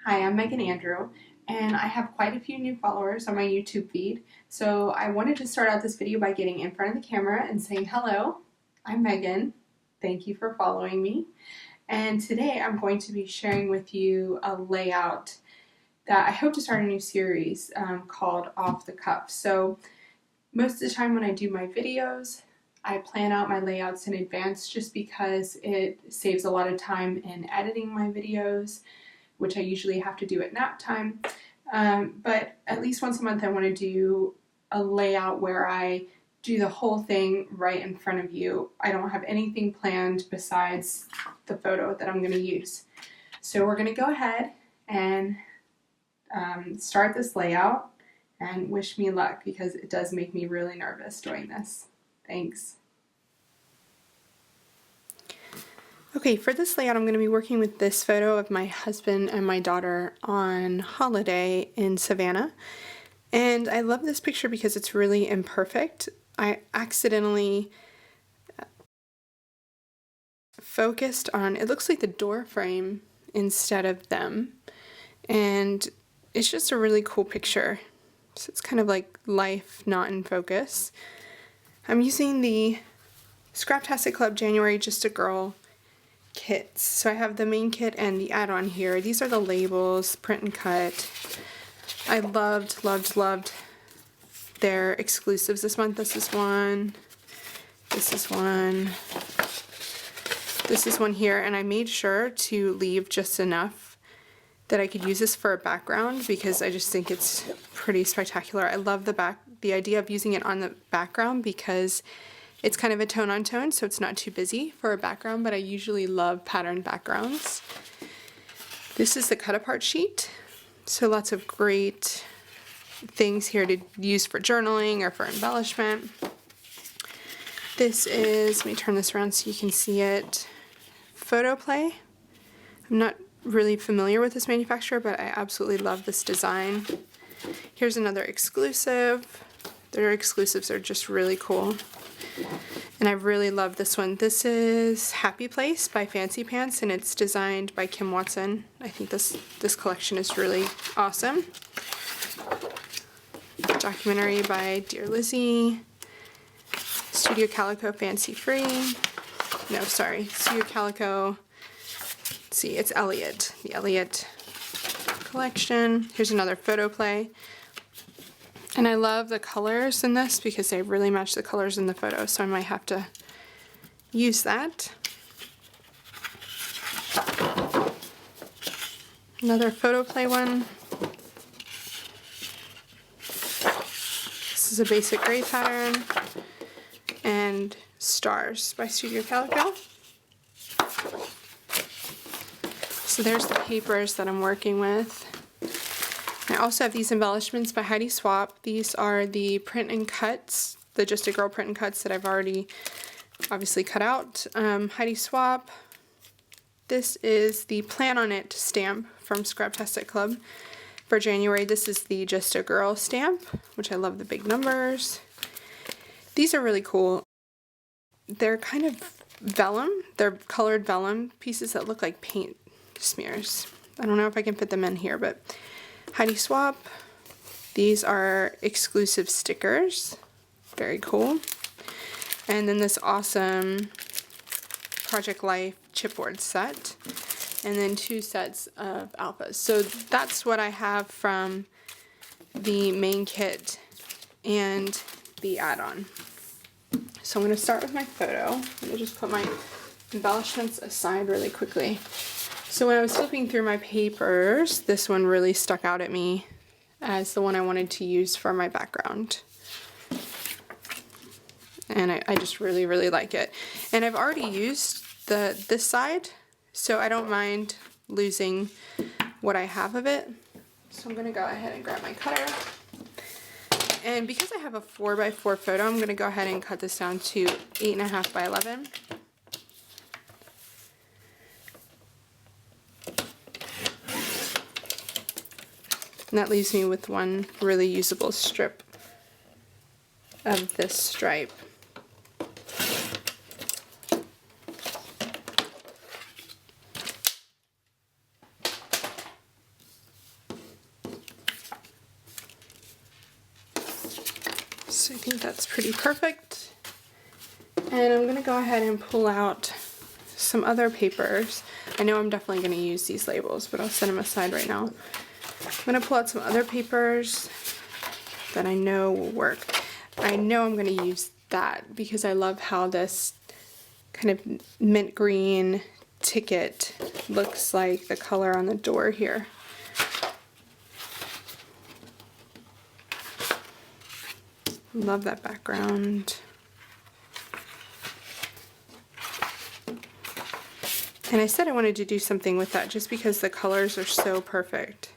Hi, I'm Megan Andrew, and I have quite a few new followers on my YouTube feed, so I wanted to start out this video by getting in front of the camera and saying hello, I'm Megan, thank you for following me, and today I'm going to be sharing with you a layout that I hope to start a new series called Off the Cuff. So most of the time when I do my videos, I plan out my layouts in advance just because it saves a lot of time in editing my videos, which I usually have to do at nap time. But at least once a month I want to do a layout where I do the whole thing right in front of you. I don't have anything planned besides the photo that I'm going to use. So we're going to go ahead and start this layout, and wish me luck because it does make me really nervous doing this. Thanks. Okay, for this layout I'm going to be working with this photo of my husband and my daughter on holiday in Savannah. And I love this picture because it's really imperfect. I accidentally focused on, it looks like the door frame instead of them. And it's just a really cool picture. So it's kind of like life not in focus. I'm using the Scraptastic Club January Just a Girl kits. So I have the main kit and the add-on here. These are the labels, print and cut. I loved their exclusives this month. This is one. This is one. This is one here, and I made sure to leave just enough that I could use this for a background because I just think it's pretty spectacular. I love the idea of using it on the background because it's kind of a tone on tone, so it's not too busy for a background, but I usually love patterned backgrounds. This is the cut apart sheet, so lots of great things here to use for journaling or for embellishment. This is, let me turn this around so you can see it, Photo Play. I'm not really familiar with this manufacturer, but I absolutely love this design. Here's another exclusive. Their exclusives are just really cool. And I really love this one. This is Happy Place by Fancy Pants, and it's designed by Kim Watson. I think this collection is really awesome. Documentary by Dear Lizzie. Studio Calico Fancy Free. No, sorry. Studio Calico. Let's see, it's Elliot. The Elliot collection. Here's another Photo Play. And I love the colors in this because they really match the colors in the photo, so I might have to use that. Another Photo Play one. This is a basic gray pattern. And Stars by Studio Calico. So there's the papers that I'm working with. I also have these embellishments by Heidi Swapp. These are the print and cuts, the Just a Girl print and cuts that I've already obviously cut out. Heidi Swapp. This is the Plan on It stamp from Scraptastic Club for January. This is the Just a Girl stamp, which I love the big numbers. These are really cool. They're kind of vellum. They're colored vellum pieces that look like paint smears. I don't know if I can fit them in here, but Heidi Swapp. These are exclusive stickers. Very cool. And then this awesome Project Life chipboard set. And then 2 sets of alphas. So that's what I have from the main kit and the add-on. So I'm going to start with my photo. I'm going to just put my embellishments aside really quickly. So when I was flipping through my papers, this one really stuck out at me as the one I wanted to use for my background. And I just really like it. And I've already used this side, so I don't mind losing what I have of it. So I'm going to go ahead and grab my cutter. And because I have a 4x4 photo, I'm going to go ahead and cut this down to 8.5 by 11. And that leaves me with one really usable strip of this stripe. think that's pretty perfect. And I'm going to go ahead and pull out some other papers. I know I'm definitely going to use these labels, but I'll set them aside right now. I'm going to pull out some other papers that I know will work. I know I'm going to use that because I love how this kind of mint green ticket looks like the color on the door here. Love that background. And I said I wanted to do something with that just because the colors are so perfect.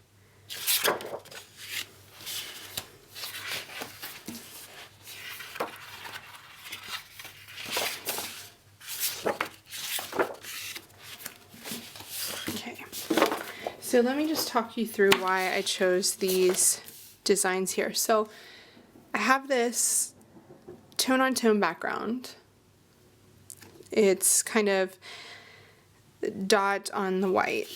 Okay, so let me just talk you through why I chose these designs here. So I have this tone-on-tone background. It's kind of dot on the white,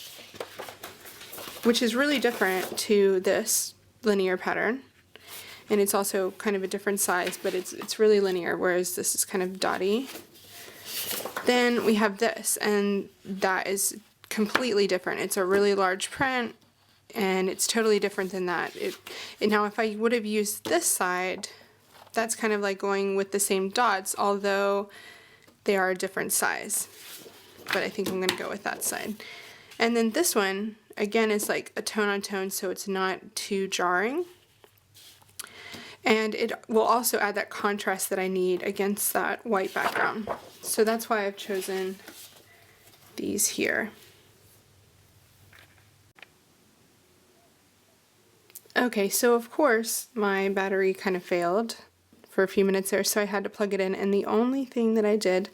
which is really different to this linear pattern, and it's also kind of a different size, but it's really linear, whereas this is kind of dotty. Then we have this, and that is completely different. It's a really large print, and it's totally different than that. Now if I would have used this side, that's kind of like going with the same dots, although they are a different size. But I think I'm going to go with that side. And then this one, again, is like a tone on tone, so it's not too jarring. And it will also add that contrast that I need against that white background. So that's why I've chosen these here. Okay, so of course my battery kind of failed for a few minutes there, so I had to plug it in, and the only thing that I did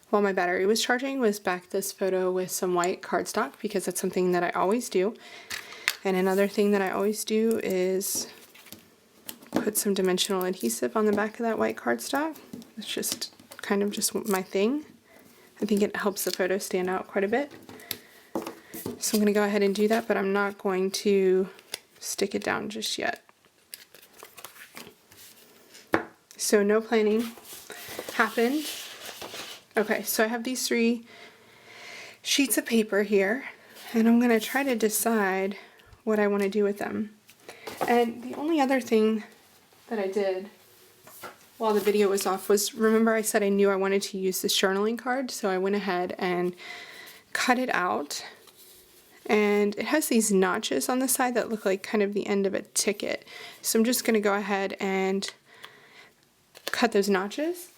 while my battery was charging was back this photo with some white cardstock, because that's something that I always do. And another thing that I always do is put some dimensional adhesive on the back of that white cardstock. It's just kind of just my thing. I think it helps the photo stand out quite a bit. So I'm going to go ahead and do that, but I'm not going to stick it down just yet. So no planning happened. Okay, so I have these 3 sheets of paper here, and I'm going to try to decide what I want to do with them. And the only other thing that I did while the video was off was, remember I said I knew I wanted to use this journaling card, so I went ahead and cut it out. And it has these notches on the side that look like kind of the end of a ticket. So I'm just going to go ahead and cut those notches.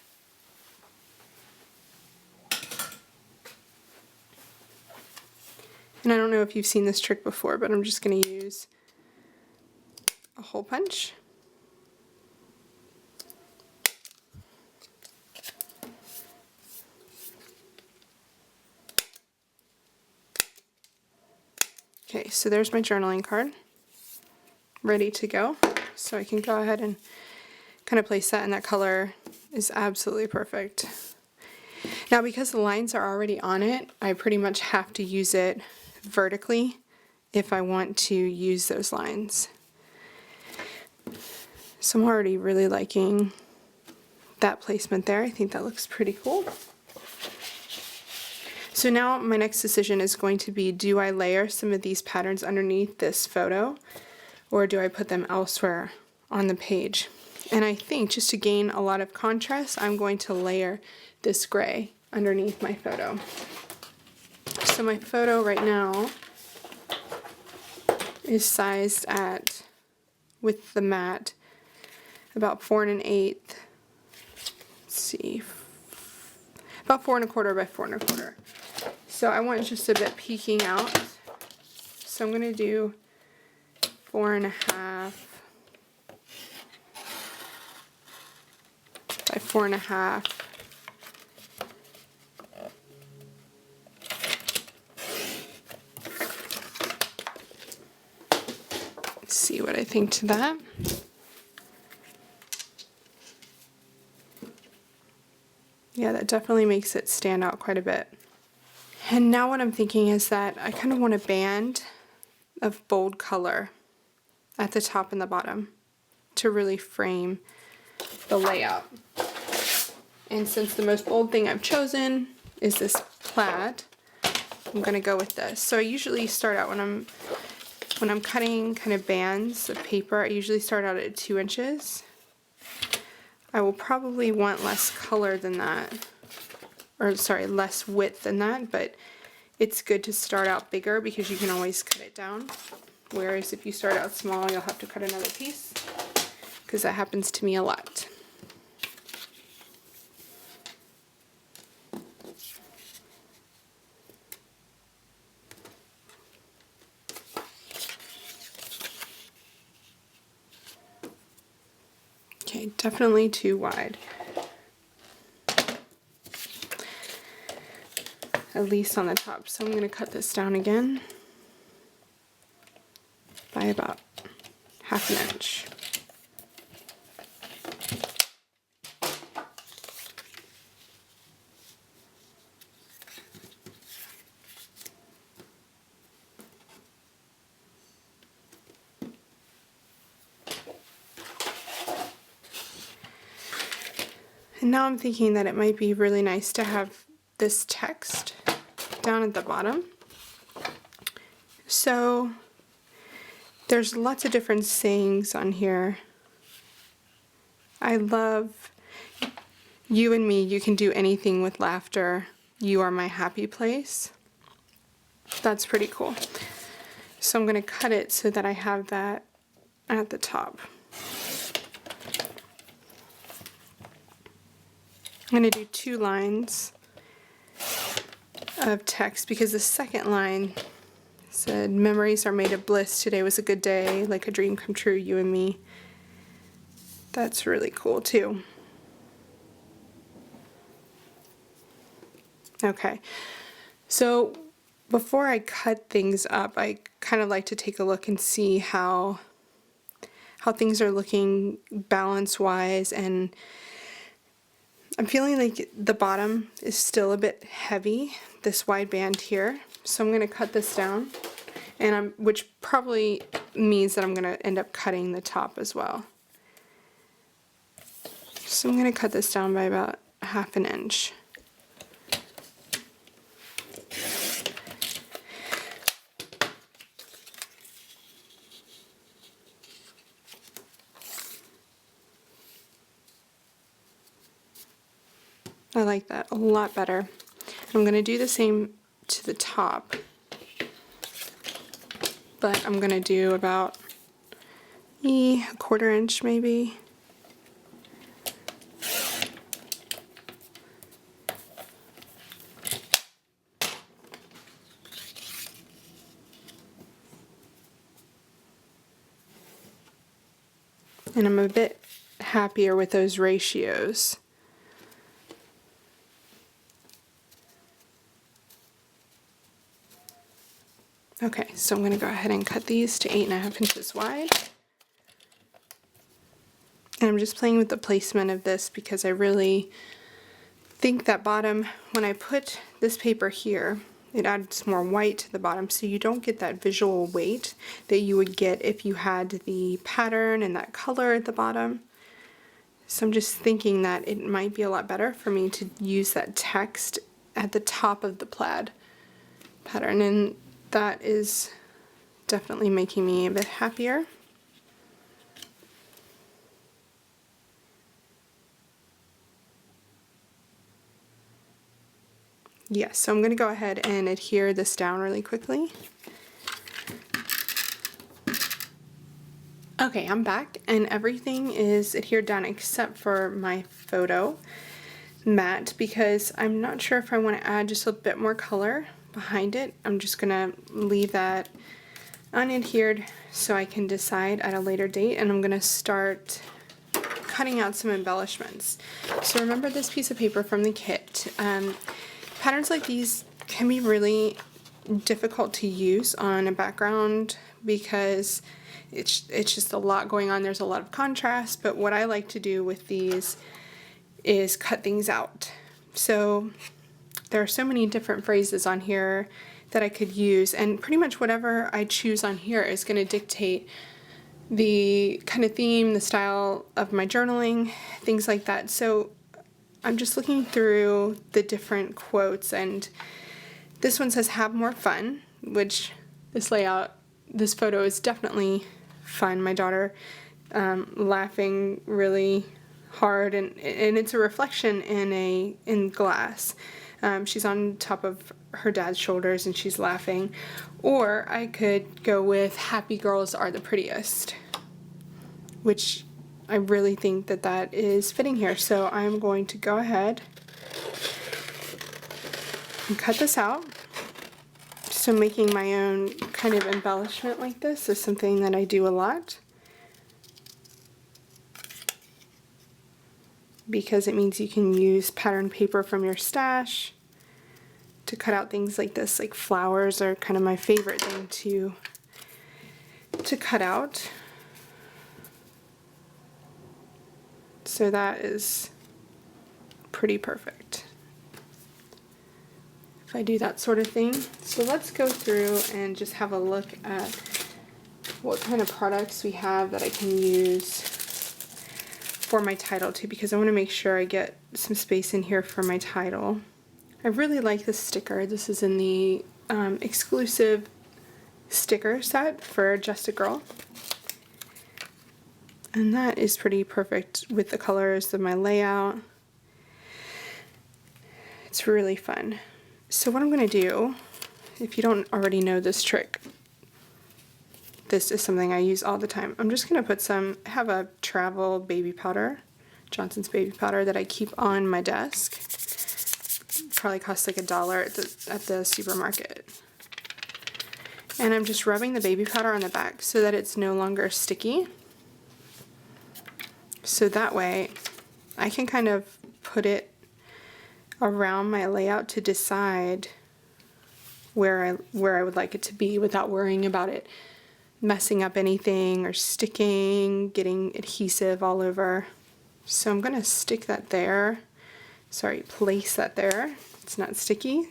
And I don't know if you've seen this trick before, but I'm just going to use a hole punch. Okay, so there's my journaling card, ready to go. So I can go ahead and kind of place that, and that color is absolutely perfect. Now because the lines are already on it, I pretty much have to use it vertically if I want to use those lines. So I'm already really liking that placement there. I think that looks pretty cool. So now my next decision is going to be, do I layer some of these patterns underneath this photo, or do I put them elsewhere on the page? And I think just to gain a lot of contrast, I'm going to layer this gray underneath my photo. So my photo right now is sized at, with the mat, about 4 1/8. Let's see, about 4 1/4 by 4 1/4. So I want just a bit peeking out. So I'm going to do 4 1/2 by 4 1/2. Let's see what I think to that. Yeah, that definitely makes it stand out quite a bit. And now what I'm thinking is that I kind of want a band of bold color at the top and the bottom to really frame the layout. And since the most bold thing I've chosen is this plaid, I'm gonna go with this. So I usually start out when I'm cutting kind of bands of paper, I usually start out at 2 inches. I will probably want less color than that, or sorry, less width than that, but it's good to start out bigger because you can always cut it down. Whereas if you start out small, you'll have to cut another piece, because that happens to me a lot. Okay, definitely too wide. At least on the top. So I'm going to cut this down again by about 1/2 inch. And now I'm thinking that it might be really nice to have this text down at the bottom. So there's lots of different sayings on here. I love "You and me, you can do anything with laughter. You are my happy place." That's pretty cool. So I'm going to cut it so that I have that at the top. I'm going to do 2 lines of text because the second line said, "Memories are made of bliss. Today was a good day, like a dream come true, you and me." That's really cool too. Okay, so before I cut things up, I kind of like to take a look and see how things are looking balance-wise, and I'm feeling like the bottom is still a bit heavy, this wide band here. So I'm going to cut this down, and which probably means that I'm going to end up cutting the top as well. So I'm going to cut this down by about 1/2 inch. I like that a lot better. I'm going to do the same to the top, but I'm going to do about 1/4 inch maybe. And I'm a bit happier with those ratios. Okay, so I'm going to go ahead and cut these to 8.5 inches wide. And I'm just playing with the placement of this because I really think that bottom, when I put this paper here, it adds more white to the bottom, so you don't get that visual weight that you would get if you had the pattern and that color at the bottom. So I'm just thinking that it might be a lot better for me to use that text at the top of the plaid pattern, and that is definitely making me a bit happier. Yes, so I'm going to go ahead and adhere this down really quickly. Okay, I'm back and everything is adhered down except for my photo mat because I'm not sure if I want to add just a bit more color behind it. I'm just going to leave that unadhered so I can decide at a later date, and I'm going to start cutting out some embellishments. So remember this piece of paper from the kit. Patterns like these can be really difficult to use on a background because it's just a lot going on. There's a lot of contrast, but what I like to do with these is cut things out. So there are so many different phrases on here that I could use, and pretty much whatever I choose on here is going to dictate the kind of theme, the style of my journaling, things like that. So I'm just looking through the different quotes, and this one says have more fun, which this layout, this photo is definitely fun. My daughter laughing really hard, and it's a reflection in glass. She's on top of her dad's shoulders and she's laughing. Or I could go with happy girls are the prettiest, which I really think that that is fitting here. So I'm going to go ahead and cut this out. So making my own kind of embellishment like this is something that I do a lot, because it means you can use pattern paper from your stash to cut out things like this. Like flowers are kind of my favorite thing to cut out. So that is pretty perfect if I do that sort of thing. So let's go through and just have a look at what kind of products we have that I can use for my title too, because I want to make sure I get some space in here for my title. I really like this sticker. This is in the exclusive sticker set for Just a Girl. And that is pretty perfect with the colors of my layout. It's really fun. So what I'm going to do, if you don't already know this trick, this is something I use all the time. I'm just going to put I have a travel baby powder, Johnson's baby powder, that I keep on my desk. Probably costs like $1 at the supermarket. And I'm just rubbing the baby powder on the back so that it's no longer sticky. So that way I can kind of put it around my layout to decide where I would like it to be without worrying about it messing up anything or sticking, getting adhesive all over. So I'm going to stick that there. Sorry, place that there. It's not sticky.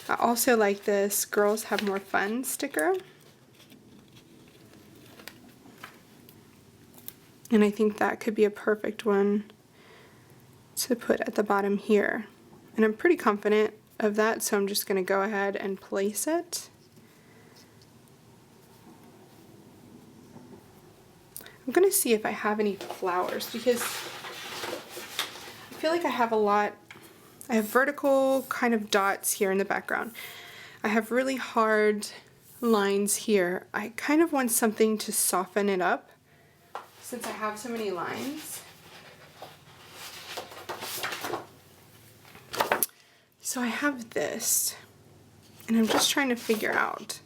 I also like this Girls Have More Fun sticker. And I think that could be a perfect one to put at the bottom here. And I'm pretty confident of that, so I'm just going to go ahead and place it. I'm going to see if I have any flowers, because I feel like I have a lot. I have vertical kind of dots here in the background. I have really hard lines here. I kind of want something to soften it up since I have so many lines. So I have this, and I'm just trying to figure out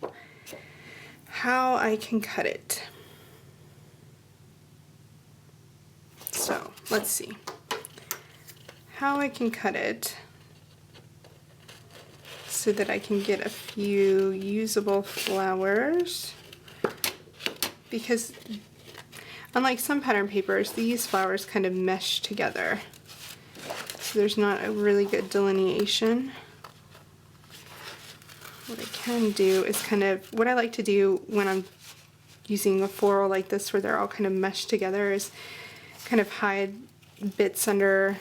how I can cut it. So let's see how I can cut it so that I can get a few usable flowers, because unlike some pattern papers, these flowers kind of mesh together, so there's not a really good delineation. What I can do is kind of, what I like to do when I'm using a floral like this where they're all kind of meshed together, is kind of hide bits under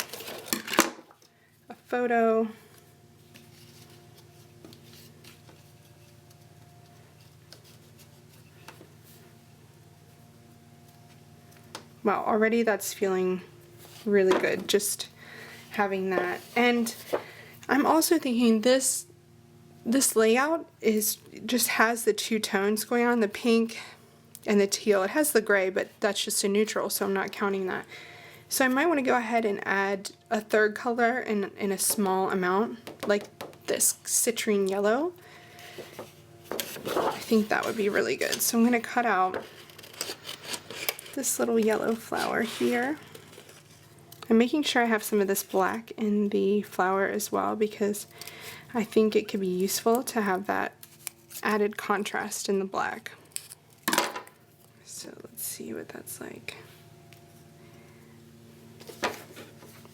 a photo. Wow, already that's feeling really good, just having that. And I'm also thinking this layout just has the two tones going on, the pink and the teal. It has the gray, but that's just a neutral, so I'm not counting that. So I might want to go ahead and add a third color in a small amount, like this citrine yellow. I think that would be really good. So I'm going to cut out this little yellow flower here. I'm making sure I have some of this black in the flower as well, because I think it could be useful to have that added contrast in the black. So let's see what that's like.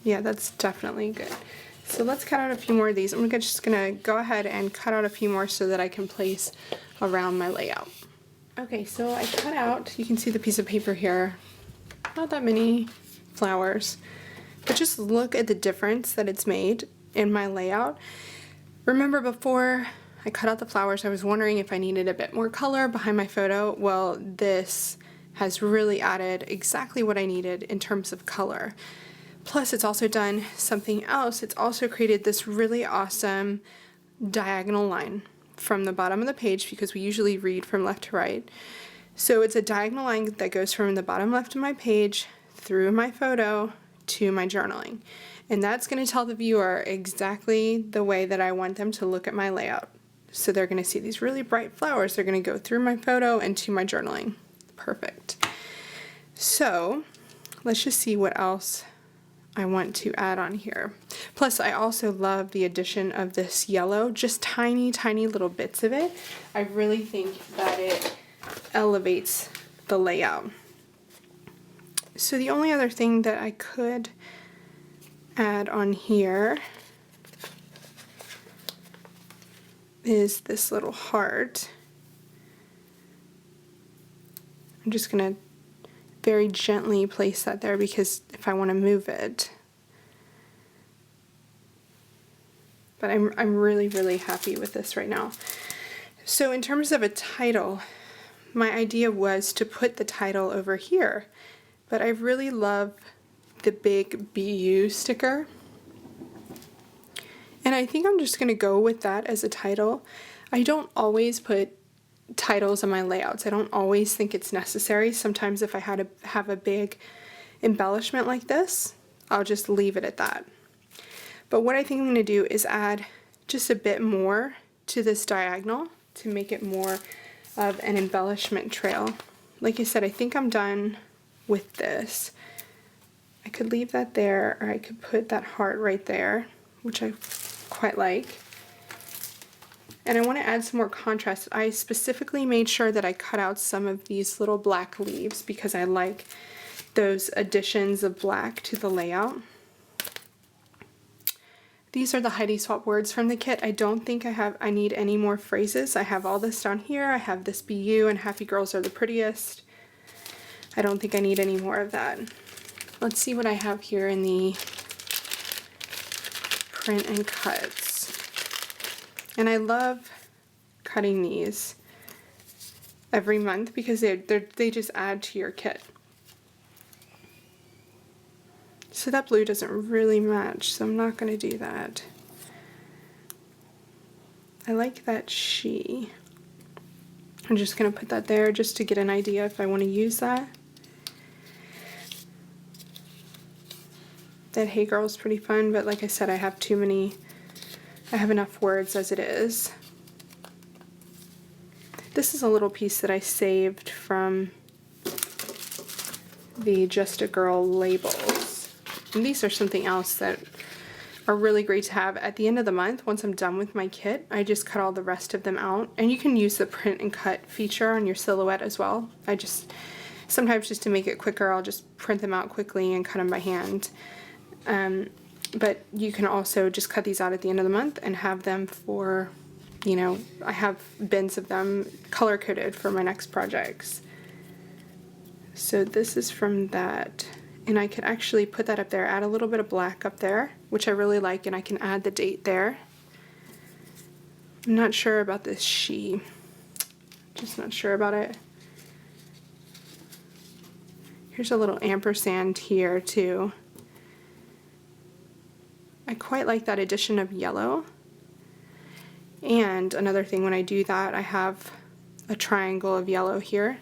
Yeah, that's definitely good. So let's cut out a few more of these. I'm just going to go ahead and cut out a few more so that I can place around my layout. Okay, so I cut out, you can see the piece of paper here, not that many flowers, but just look at the difference that it's made in my layout. Remember before I cut out the flowers, I was wondering if I needed a bit more color behind my photo. Well, this has really added exactly what I needed in terms of color. Plus, it's also done something else. It's also created this really awesome diagonal line from the bottom of the page, because we usually read from left to right. So it's a diagonal line that goes from the bottom left of my page through my photo to my journaling. And that's going to tell the viewer exactly the way that I want them to look at my layout. So they're going to see these really bright flowers. They're going to go through my photo and to my journaling. Perfect. So let's just see what else I want to add on here. Plus, I also love the addition of this yellow, just tiny, tiny little bits of it. I really think that it elevates the layout. So the only other thing that I could add on here is this little heart. I'm just going to very gently place that there, because if I want to move it. But I'm really, really happy with this right now. So in terms of a title, my idea was to put the title over here, but I really love the big BU sticker. And I think I'm just going to go with that as a title. I don't always put titles on my layouts. I don't always think it's necessary. Sometimes if I had to have a big embellishment like this, I'll just leave it at that. But what I think I'm going to do is add just a bit more to this diagonal to make it more of an embellishment trail. Like I said, I think I'm done with this. I could leave that there, or I could put that heart right there, which I quite like. And I want to add some more contrast. I specifically made sure that I cut out some of these little black leaves because I like those additions of black to the layout. These are the Heidi Swap words from the kit. I don't think I need any more phrases. I have all this down here. I have this BU and happy girls are the prettiest. I don't think I need any more of that. Let's see what I have here in the print and cuts. And I love cutting these every month because they just add to your kit. So that blue doesn't really match, so I'm not going to do that. I like that she. I'm just going to put that there just to get an idea if I want to use that. That Hey Girl is pretty fun, but like I said, I have enough words as it is. This is a little piece that I saved from the Just a Girl labels. And these are something else that are really great to have at the end of the month. Once I'm done with my kit, I just cut all the rest of them out. And you can use the print and cut feature on your silhouette as well. Sometimes just to make it quicker, I'll just print them out quickly and cut them by hand. But you can also just cut these out at the end of the month and have them for, I have bins of them color coded for my next projects. So this is from that, and I could actually put that up there, add a little bit of black up there, which I really like, and I can add the date there. I'm not sure about this she, just not sure about it. Here's a little ampersand here too. I quite like that addition of yellow. And another thing, when I do that, I have a triangle of yellow here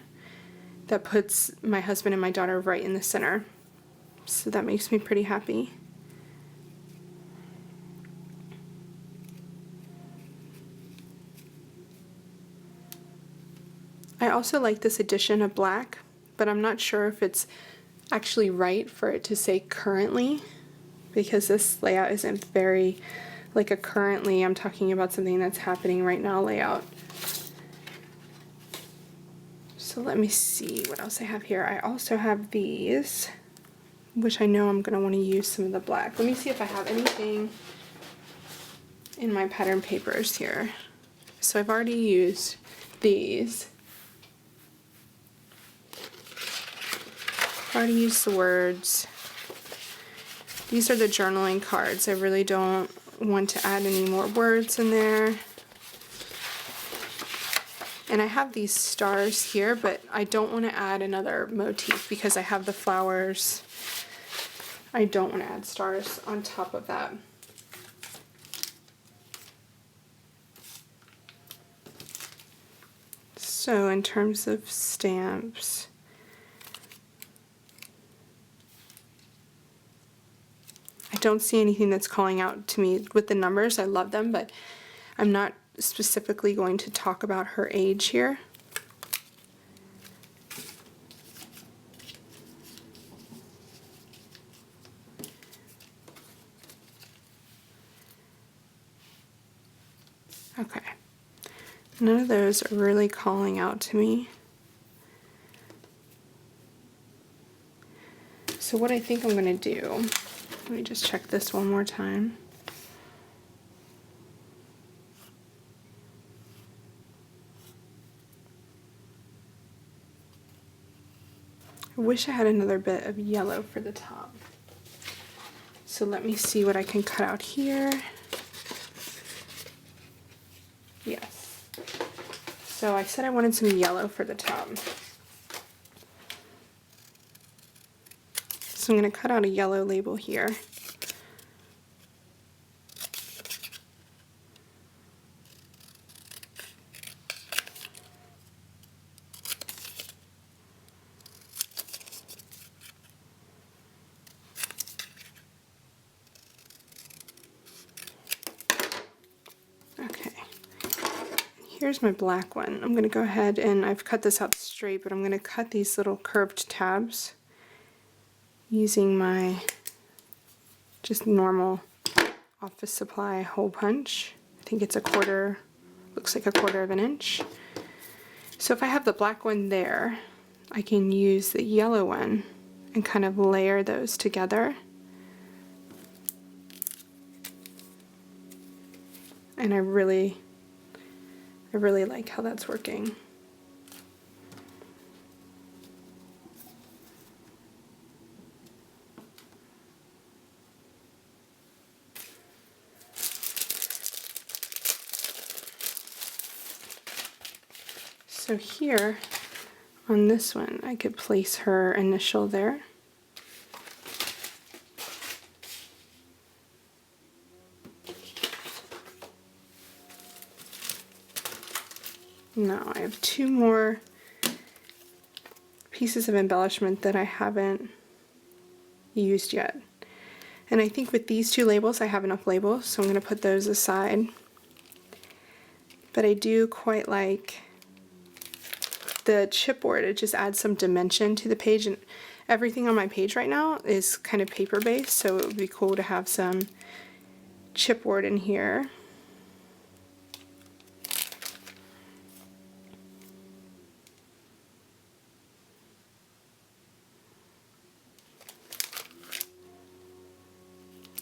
that puts my husband and my daughter right in the center. So that makes me pretty happy. I also like this addition of black, but I'm not sure if it's actually right for it to say currently, because this layout isn't very like a currently, I'm talking about something that's happening right now layout. So let me see what else I have here. I also have these, which I know I'm going to want to use some of the black. Let me see if I have anything in my pattern papers here. So I've already used these. already used the words. These are the journaling cards. I really don't want to add any more words in there. And I have these stars here, but I don't want to add another motif because I have the flowers. I don't want to add stars on top of that. So in terms of stamps, I don't see anything that's calling out to me with the numbers. I love them, but I'm not specifically going to talk about her age here. Okay. None of those are really calling out to me. So what I think I'm going to do, let me just check this one more time. I wish I had another bit of yellow for the top. So let me see what I can cut out here. Yes. So I said I wanted some yellow for the top. So I'm going to cut out a yellow label here. Okay. Here's my black one. I'm going to go ahead and I've cut this out straight, but I'm going to cut these little curved tabs using my just normal office supply hole punch. I think it's a quarter, looks like a quarter of an inch. So if I have the black one there, I can use the yellow one and kind of layer those together. And I really like how that's working. So here on this one, I could place her initial there. Now I have two more pieces of embellishment that I haven't used yet. And I think with these two labels I have enough labels, so I'm going to put those aside. But I do quite like the chipboard. It just adds some dimension to the page, and everything on my page right now is kind of paper based, so it would be cool to have some chipboard in here.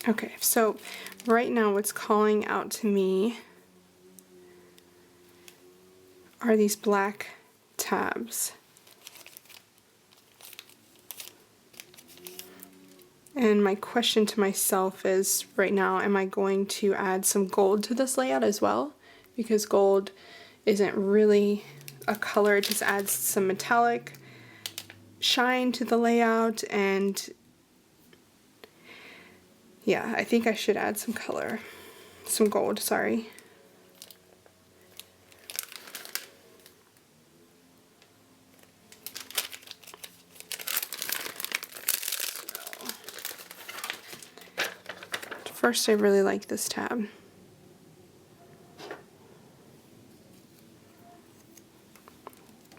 Okay, so right now what's calling out to me are these black tabs. And my question to myself is, right now, am I going to add some gold to this layout as well? Because gold isn't really a color, it just adds some metallic shine to the layout, and yeah, I think I should add some color. Some gold, sorry. First, I really like this tab.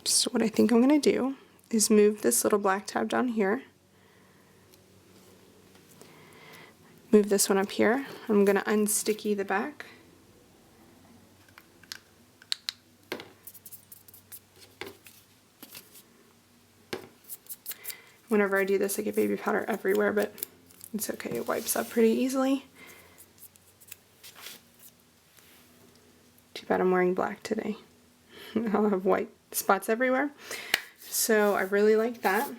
So what I think I'm going to do is move this little black tab down here. Move this one up here. I'm going to unsticky the back. Whenever I do this, I get baby powder everywhere, but it's okay, it wipes up pretty easily. Too bad I'm wearing black today. I'll have white spots everywhere. So I really like that.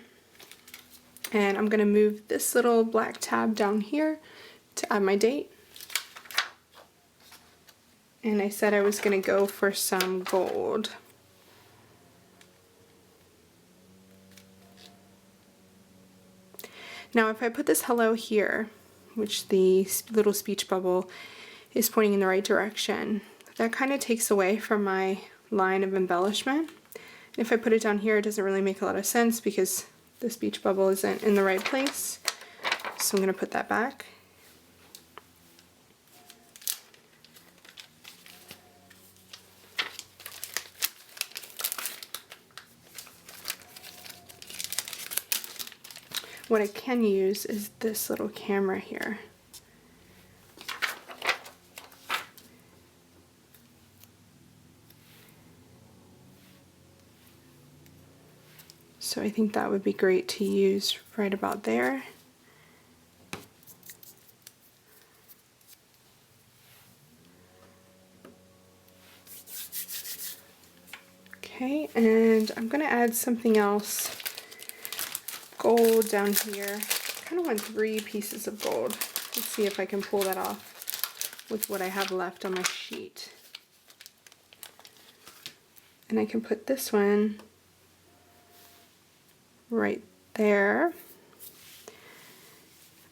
And I'm going to move this little black tab down here to add my date. And I said I was going to go for some gold. Now if I put this hello here, which the little speech bubble is pointing in the right direction, that kind of takes away from my line of embellishment. If I put it down here, it doesn't really make a lot of sense because the speech bubble isn't in the right place. So I'm going to put that back. What I can use is this little camera here. So I think that would be great to use right about there. Okay, and I'm going to add something else, gold down here. I kind of want 3 pieces of gold. Let's see if I can pull that off with what I have left on my sheet. And I can put this one right there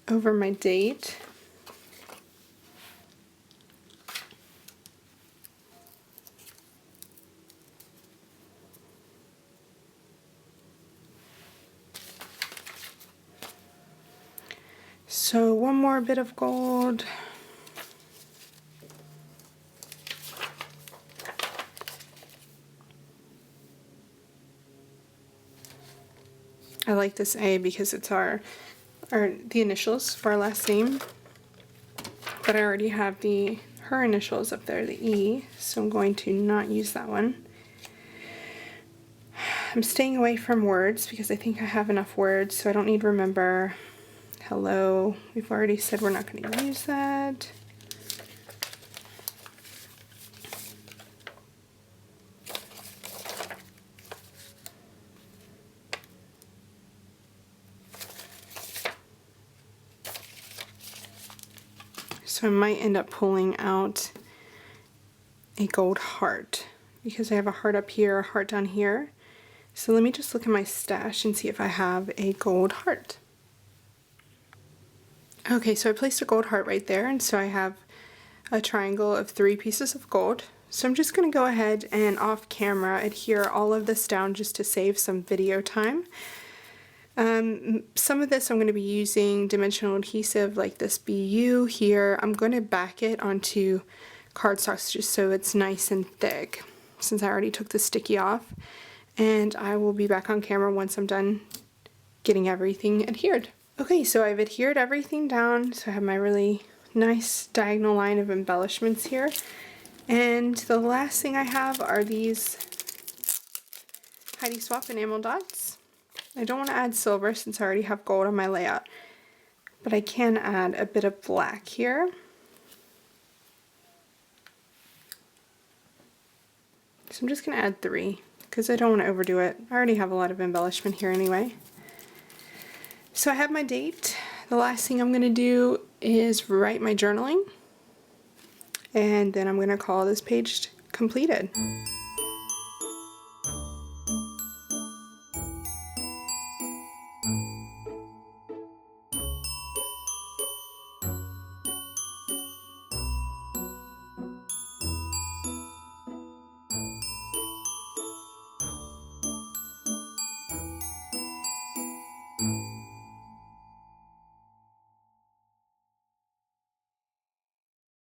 over my date. So one more bit of gold. I like this A because it's the initials for our last name, but I already have her initials up there, the E, so I'm going to not use that one. I'm staying away from words because I think I have enough words, so I don't need remember. Hello, we've already said we're not going to use that. So I might end up pulling out a gold heart because I have a heart up here, a heart down here. So let me just look at my stash and see if I have a gold heart. Okay, so I placed a gold heart right there, and so I have a triangle of 3 pieces of gold. So I'm just going to go ahead and off camera adhere all of this down just to save some video time. Some of this I'm going to be using dimensional adhesive like this BU here. I'm going to back it onto cardstock just so it's nice and thick since I already took the sticky off. And I will be back on camera once I'm done getting everything adhered. Okay, so I've adhered everything down, so I have my really nice diagonal line of embellishments here. And the last thing I have are these Heidi Swapp enamel dots. I don't want to add silver since I already have gold on my layout, but I can add a bit of black here. So I'm just going to add 3 because I don't want to overdo it. I already have a lot of embellishment here anyway. So I have my date. The last thing I'm going to do is write my journaling, and then I'm going to call this page completed.